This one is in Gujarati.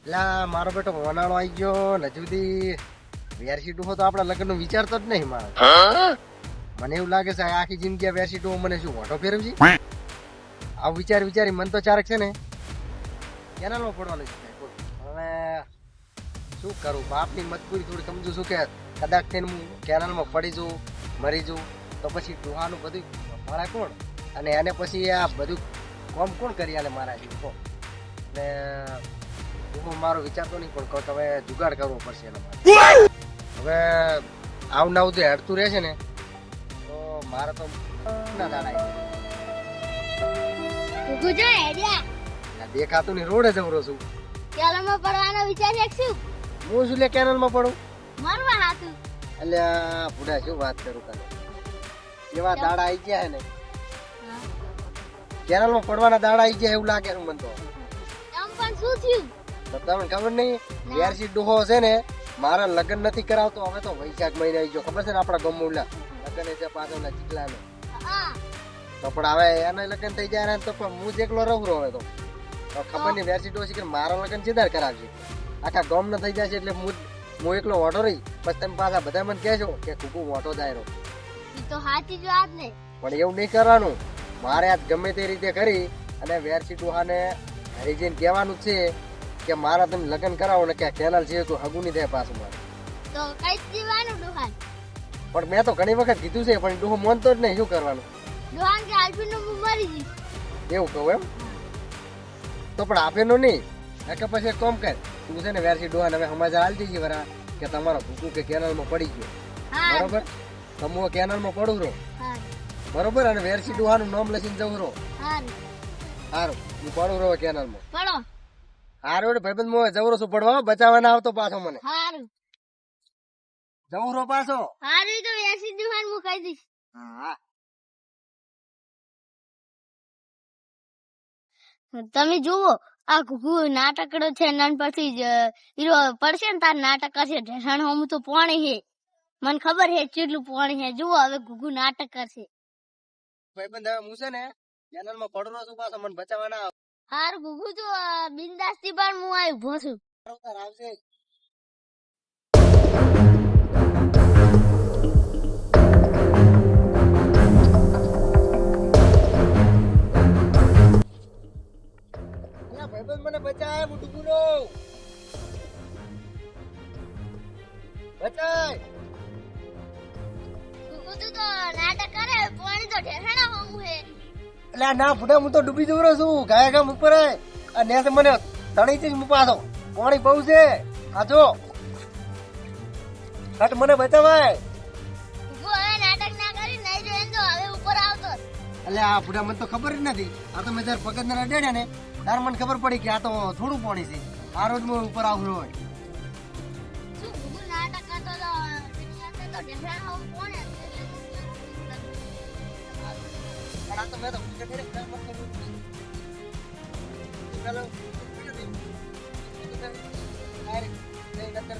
એટલે મારો બેટો વનાળો આવી ગયો ને હજુ સુધી વેરસી ડોહો તો આપણા લગ્નનો વિચારતો જ નહીં મારો. મને એવું લાગે છે આ આખી જિંદગી આ વેરસી ડોહો મને શું ઓટો ફેરવજી. આવું વિચારી મન તો ચારક છે ને કેનાલમાં પડવાનું છે. હવે શું કરું, બાપની મજબૂરી થોડી સમજુ છું કે કદાચ થઈને હું કેનાલમાં પડી જઉં મરી જઉં તો પછી ડોહાનું બધું મારા કોણ અને એને પછી આ બધું કોમ કોણ કરી આલે મારા જેવું કહો. એટલે હું મારો વિચારતો નહીં પણ કહું હવે જુગાડ કરવો પડશે એના માટે. હવે આવનાવ જે હેડતું રહે છે ને તો મારે તો ના દાડા ગુજો હેડ્યા દેખાતું નહીં, રોડે જવરો છું. કેનાલમાં પડવાનો વિચાર છે શું? હું શું લે કેનાલમાં પડું? મરવા હાતું. એટલે બુડા શું વાત કરું તને, એવા દાડા આવી ગયા હે ને કેનાલમાં પડવાના દાડા આવી ગયા એવું લાગે છે મને તો. આમ પણ શું થયું? તો તમને ખબર નહીં, વેરસી ડોહો છે ને મારા લગ્ન નથી કરાવતો. હવે તો વૈશાખ મહિના આવી ગયો, ખબર છે ને આપણા ગમુલા લગ્ન છે પાછળના ચીકલાનો. હા તો પણ હવે એના લગ્ન થઈ જાય ને તો પણ હું જ એકલો રહું હવે તો ખબર નહીં વેરસી ડોહો છે કે મારા લગ્ન ચેદાર કરાવશે. આખા ગામ ના થઈ જશે એટલે હું એકલો ઓટો રહી પછી તમે પાછા બધા મને કહેશો કે કુકુ ઓટો જાય રહ્યો. ઈ તો સાચી જ વાત ને. પણ એવું નહીં કરવાનું. મારે આજ ગમે તે રીતે કરી અને વેરસી ડોહાને ઘરે જઈને કહેવાનું છે કે મારા તમે લગ્ન કરાવો ને કે કેનાલ છે તો હગું નહીં થાય પાછું મારે. તો કઈ દીવાનું ડોહાન? પણ મેં તો ઘણી વખત કીધું છે પણ ડોહો માનતો જ નહીં. શું કરવાનું? ડોહાન કે આલ્ફી નું મરી ગઈ. એવું કહું એમ તો પણ આપેનો નહીં કે પછી એક કામ કર તું છે ને વેરસી ડોહાને હવે સમાચાર આલી દીધી વરા કે તમારો ભૂકું કે કેનાલમાં પડી ગયો. હા બરોબર, તમે કેનાલમાં પડું રહો હા બરોબર અને વેરસી ડોહાનું નામ લખીને જવું રહો. હા સારું હું પડું રહો કેનાલમાં. પડો. હારું ભાઈબંધ હું જવરો છું પડવા, બચાવવા ના આવતો પાછો મને. હારું જવું રહો પાછો. હારું તો વેસી દુહાન હું કહી દઈશ. હા તમે જુઓ આ ઘુઘુ નાટકડો છે નાનપણથી જ હીરો પડશે ને તાર નાટક કરશે. ઢેસાણ હમ તો પાણી હે, મને ખબર હે કેટલું પાણી હે. જુઓ હવે ઘુઘુ નાટક કરશે. ભાઈબંધ હવે હું છે ને કેનાલમાં પડરો છું પાછો, મને બચાવવા ના આવે. હાર ઘુઘુ તો બિંદાસ થી પણ હું આ ઉભો છું. આવશે ભાઈબંધ મને બચાય, હું ડૂબું રહું. બચાય ઘુઘુ તો નાટક કરે પાણી તો ઢેસાણા હમ હે. એટલે ના ફૂટા હું તો ડૂબી જવરો છું. ગાય ગામ ઉપર અને નેસે મને તણી થી હું પાછો પાણી બહુ છે. આ જો હટ મને બચાવાય. ઘુઘુ હવે નાટક ના કરી નહીં જો એમ તો હવે ઉપર આવતો. એટલે આ ફૂટા મને તો ખબર જ નથી. આ તો મેં જયારે પગજ ના અડ્યા ને તાર મને ખબર પડી કે આ તો થોડું પાણી છે. આ રોજ હું ઉપર આવું રોજ. શું ઘુઘુ નાટક કરતો તો એની અંદર તો ઢેસાણા હમ પાણી હતું. પણ આ તો મેં તો ઊંઘે કરી કામ કર્યું. ચાલો અંદર